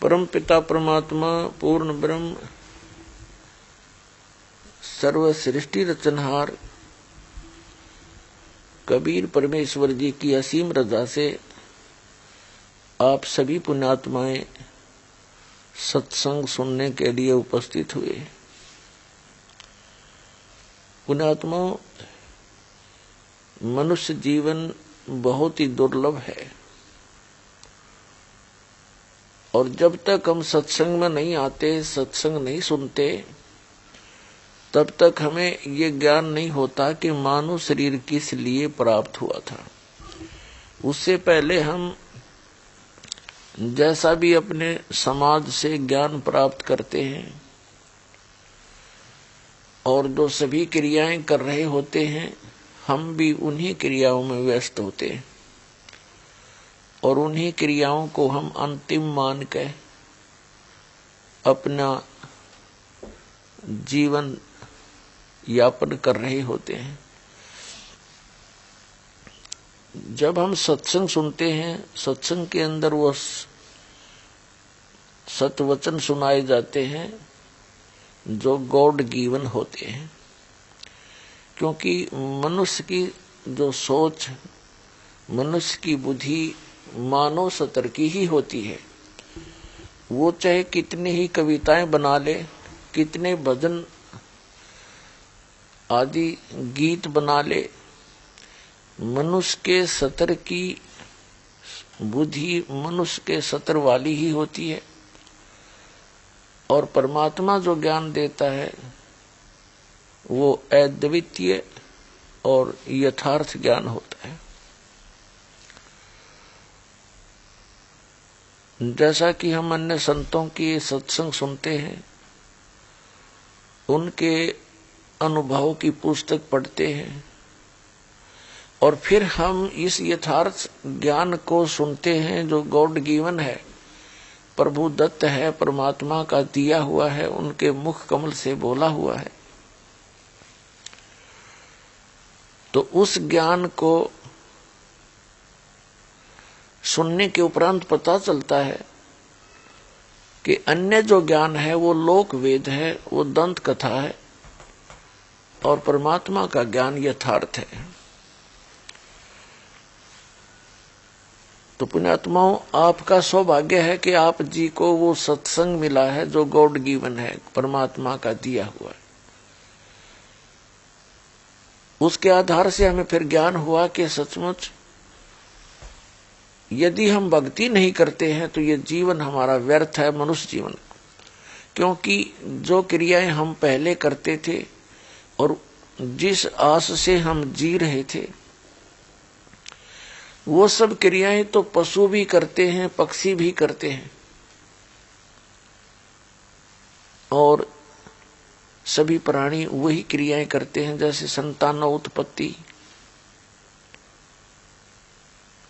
परम पिता परमात्मा पूर्ण ब्रह्म सर्व सृष्टि रचनहार कबीर परमेश्वर जी की असीम रजा से आप सभी पुण्यात्माएं सत्संग सुनने के लिए उपस्थित हुए। पुण्यात्माओं, मनुष्य जीवन बहुत ही दुर्लभ है और जब तक हम सत्संग में नहीं आते, सत्संग नहीं सुनते, तब तक हमें ये ज्ञान नहीं होता कि मानव शरीर किस लिए प्राप्त हुआ था। उससे पहले हम जैसा भी अपने समाज से ज्ञान प्राप्त करते हैं और जो सभी क्रियाएं कर रहे होते हैं, हम भी उन्हीं क्रियाओं में व्यस्त होते हैं और उन्हीं क्रियाओं को हम अंतिम मान के अपना जीवन यापन कर रहे होते हैं। जब हम सत्संग सुनते हैं, सत्संग के अंदर वो सत्वचन सुनाए जाते हैं जो गॉड गिवन होते हैं, क्योंकि मनुष्य की जो सोच, मनुष्य की बुद्धि मानव स्तर की ही होती है। वो चाहे कितनी ही कविताएं बना ले, कितने भजन आदि गीत बना ले, मनुष्य के स्तर की बुद्धि मनुष्य के स्तर वाली ही होती है और परमात्मा जो ज्ञान देता है वो अद्वितीय और यथार्थ ज्ञान होता है। जैसा कि हम अन्य संतों की सत्संग सुनते हैं, उनके अनुभव की पुस्तक पढ़ते हैं और फिर हम इस यथार्थ ज्ञान को सुनते हैं जो गॉड गिवन है, प्रभु दत्त है, परमात्मा का दिया हुआ है, उनके मुख कमल से बोला हुआ है। तो उस ज्ञान को सुनने के उपरांत पता चलता है कि अन्य जो ज्ञान है वो लोक वेद है, वो दंत कथा है और परमात्मा का ज्ञान यथार्थ है। तो पुण्यात्माओं, आपका सौभाग्य है कि आप जी को वो सत्संग मिला है जो गॉड गिवन है, परमात्मा का दिया हुआ है। उसके आधार से हमें फिर ज्ञान हुआ कि सचमुच यदि हम भक्ति नहीं करते हैं तो ये जीवन हमारा व्यर्थ है, मनुष्य जीवन। क्योंकि जो क्रियाएं हम पहले करते थे और जिस आस से हम जी रहे थे, वो सब क्रियाएं तो पशु भी करते हैं, पक्षी भी करते हैं और सभी प्राणी वही क्रियाएं करते हैं, जैसे संतानोत्पत्ति,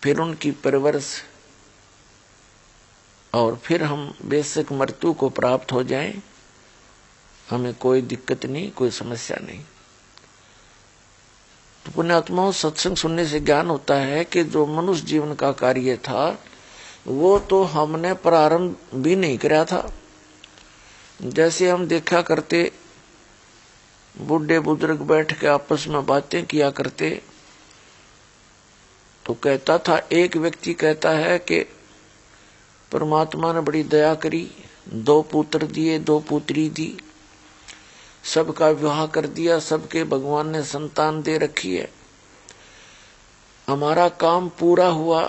फिर उनकी परवरिश और फिर हम बेशक मृत्यु को प्राप्त हो जाएं, हमें कोई दिक्कत नहीं, कोई समस्या नहीं। तो पुण्यात्माओं, सत्संग सुनने से ज्ञान होता है कि जो मनुष्य जीवन का कार्य था वो तो हमने प्रारंभ भी नहीं किया था। जैसे हम देखा करते, बूढ़े बुजुर्ग बैठ के आपस में बातें किया करते, तो कहता था, एक व्यक्ति कहता है कि परमात्मा ने बड़ी दया करी, 2 पुत्र दिए, 2 पुत्री दी, सबका विवाह कर दिया, सबके भगवान ने संतान दे रखी है, हमारा काम पूरा हुआ,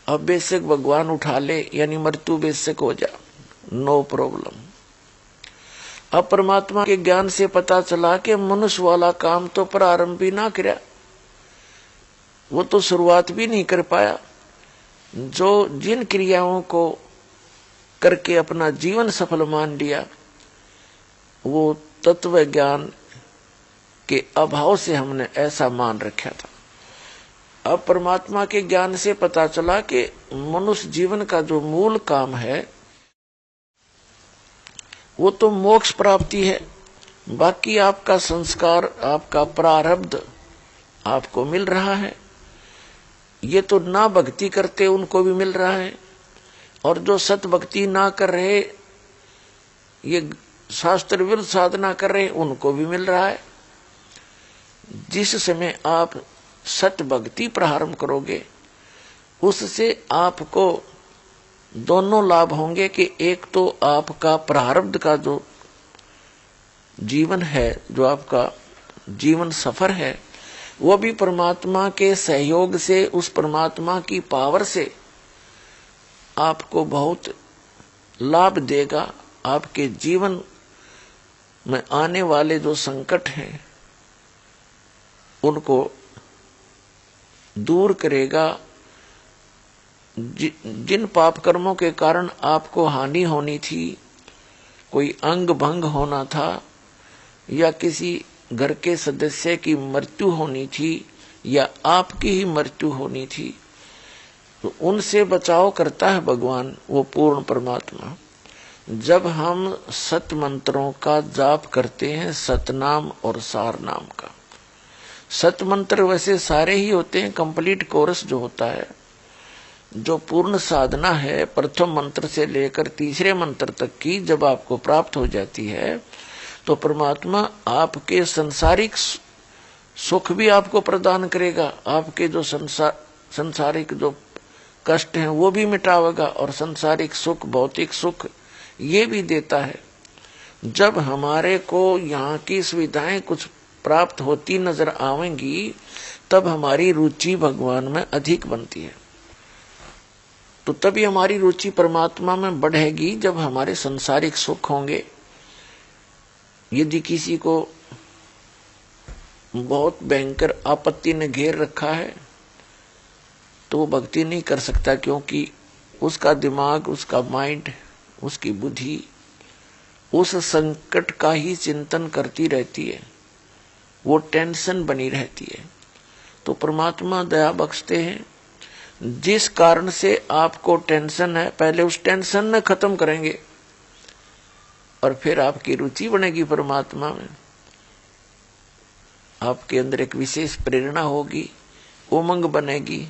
अब बेशक भगवान उठा ले, यानी मृत्यु बेशक हो जा, नो प्रॉब्लम। अब परमात्मा के ज्ञान से पता चला कि मनुष्य वाला काम तो प्रारंभ भी ना किया, वो तो शुरुआत भी नहीं कर पाया। जो जिन क्रियाओं को करके अपना जीवन सफल मान लिया, वो तत्व ज्ञान के अभाव से हमने ऐसा मान रखा था। अब परमात्मा के ज्ञान से पता चला कि मनुष्य जीवन का जो मूल काम है वो तो मोक्ष प्राप्ति है। बाकी आपका संस्कार, आपका प्रारब्ध आपको मिल रहा है, ये तो ना भक्ति करते उनको भी मिल रहा है और जो सत भक्ति ना कर रहे, ये शास्त्र विरुद्ध साधना कर रहे, उनको भी मिल रहा है। जिस समय आप सत भक्ति प्रारंभ करोगे, उससे आपको दोनों लाभ होंगे कि एक तो आपका प्रारब्ध का जो जीवन है, जो आपका जीवन सफर है, वो भी परमात्मा के सहयोग से, उस परमात्मा की पावर से आपको बहुत लाभ देगा। आपके जीवन में आने वाले जो संकट हैं उनको दूर करेगा। जिन पाप कर्मों के कारण आपको हानि होनी थी, कोई अंग भंग होना था या किसी घर के सदस्य की मृत्यु होनी थी या आपकी ही मृत्यु होनी थी, तो उनसे बचाव करता है भगवान, वो पूर्ण परमात्मा। जब हम सत मंत्रों का जाप करते हैं, सतनाम और सार नाम का। सत मंत्र वैसे सारे ही होते हैं, कंप्लीट कोर्स जो होता है, जो पूर्ण साधना है, प्रथम मंत्र से लेकर तीसरे मंत्र तक की जब आपको प्राप्त हो जाती है, तो परमात्मा आपके सांसारिक सुख भी आपको प्रदान करेगा, आपके जो संसारिक जो कष्ट हैं वो भी मिटावेगा, और सांसारिक सुख, भौतिक सुख ये भी देता है। जब हमारे को यहाँ की सुविधाएं कुछ प्राप्त होती नजर आवेंगी, तब हमारी रुचि भगवान में अधिक बनती है। तो तभी हमारी रुचि परमात्मा में बढ़ेगी जब हमारे सांसारिक सुख होंगे। यदि किसी को बहुत भयंकर आपत्ति ने घेर रखा है, तो वो भक्ति नहीं कर सकता, क्योंकि उसका दिमाग, उसका माइंड, उसकी बुद्धि उस संकट का ही चिंतन करती रहती है, वो टेंशन बनी रहती है। तो परमात्मा दया बख्शते हैं। जिस कारण से आपको टेंशन है, पहले उस टेंशन ने खत्म करेंगे और फिर आपकी रुचि बनेगी परमात्मा में। आपके अंदर एक विशेष प्रेरणा होगी, उमंग बनेगी,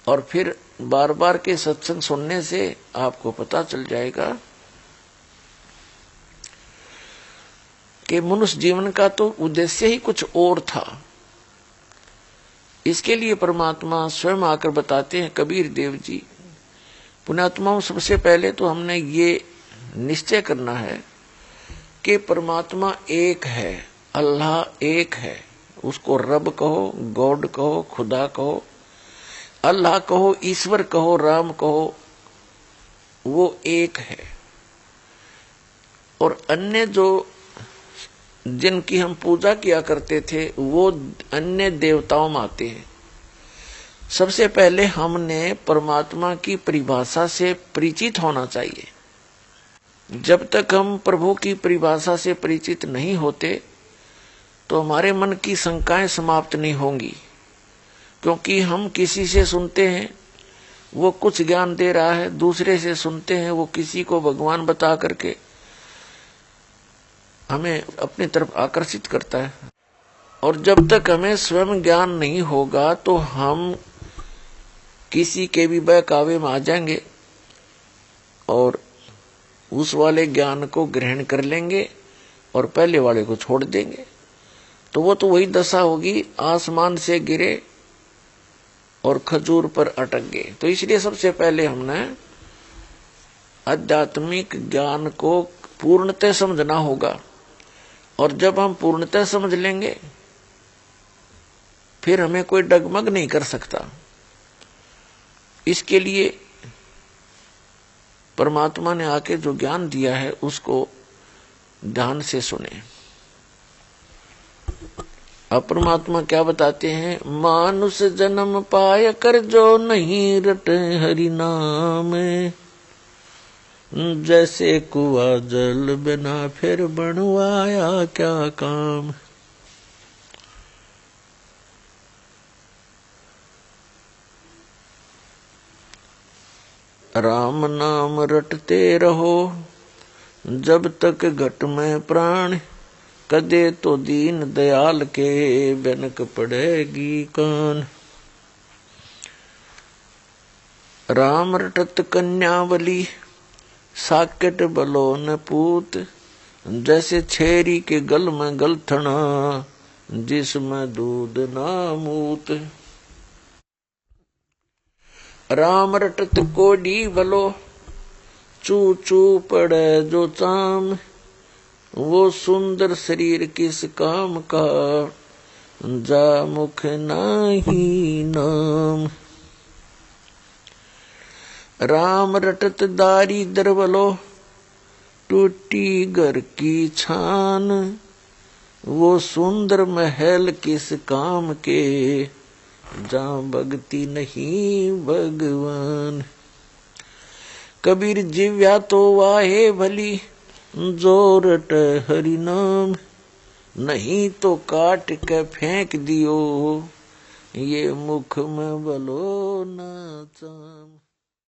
और फिर बार बार के सत्संग सुनने से आपको पता चल जाएगा कि मनुष्य जीवन का तो उद्देश्य ही कुछ और था। इसके लिए परमात्मा स्वयं आकर बताते हैं, कबीर देव जी, पुण्यात्माओं, सबसे पहले तो हमने ये निश्चय करना है कि परमात्मा एक है, अल्लाह एक है। उसको रब कहो, गॉड कहो, खुदा कहो, अल्लाह कहो, ईश्वर कहो, राम कहो, वो एक है। और अन्य जो जिनकी हम पूजा किया करते थे, वो अन्य देवताओं में आते हैं। सबसे पहले हमने परमात्मा की परिभाषा से परिचित होना चाहिए। जब तक हम प्रभु की परिभाषा से परिचित नहीं होते, तो हमारे मन की शंकाएं समाप्त नहीं होंगी। क्योंकि हम किसी से सुनते हैं, वो कुछ ज्ञान दे रहा है, दूसरे से सुनते हैं, वो किसी को भगवान बता करके हमें अपनी तरफ आकर्षित करता है। और जब तक हमें स्वयं ज्ञान नहीं होगा, तो हम किसी के भी बहकावे में आ जाएंगे और उस वाले ज्ञान को ग्रहण कर लेंगे और पहले वाले को छोड़ देंगे। तो वो तो वही दशा होगी, आसमान से गिरे और खजूर पर अटक गए। तो इसलिए सबसे पहले हमने आध्यात्मिक ज्ञान को पूर्णतः समझना होगा। और जब हम पूर्णतः समझ लेंगे, फिर हमें कोई डगमग नहीं कर सकता। इसके लिए परमात्मा ने आके जो ज्ञान दिया है, उसको ध्यान से सुने। अब परमात्मा क्या बताते हैं? मानुष जन्म पाय कर जो नहीं रटे हरि नाम, जैसे कुआ जल बिना फिर बनवाया क्या काम। राम नाम रटते रहो जब तक घट में प्राण, कदे तो दीन दयाल के बनक पड़ेगी कान। राम रटत कन्यावली साकेट बलो न पूत, जैसे छेरी के गल में गलथना जिसमें दूध ना मूत। राम रटत कोडी भलो चू चू पड़े जो चाम, वो सुंदर शरीर किस काम का जा मुख नाही नाम। राम रटत दारी दरवलो टूटी घर की छान, वो सुंदर महल किस काम के जहाँ भक्ति नहीं भगवान। कबीर जिव्या तो वाहे भली जोरट हरि नाम, नहीं तो काट के फेंक दियो ये मुख में बलो ना चाम।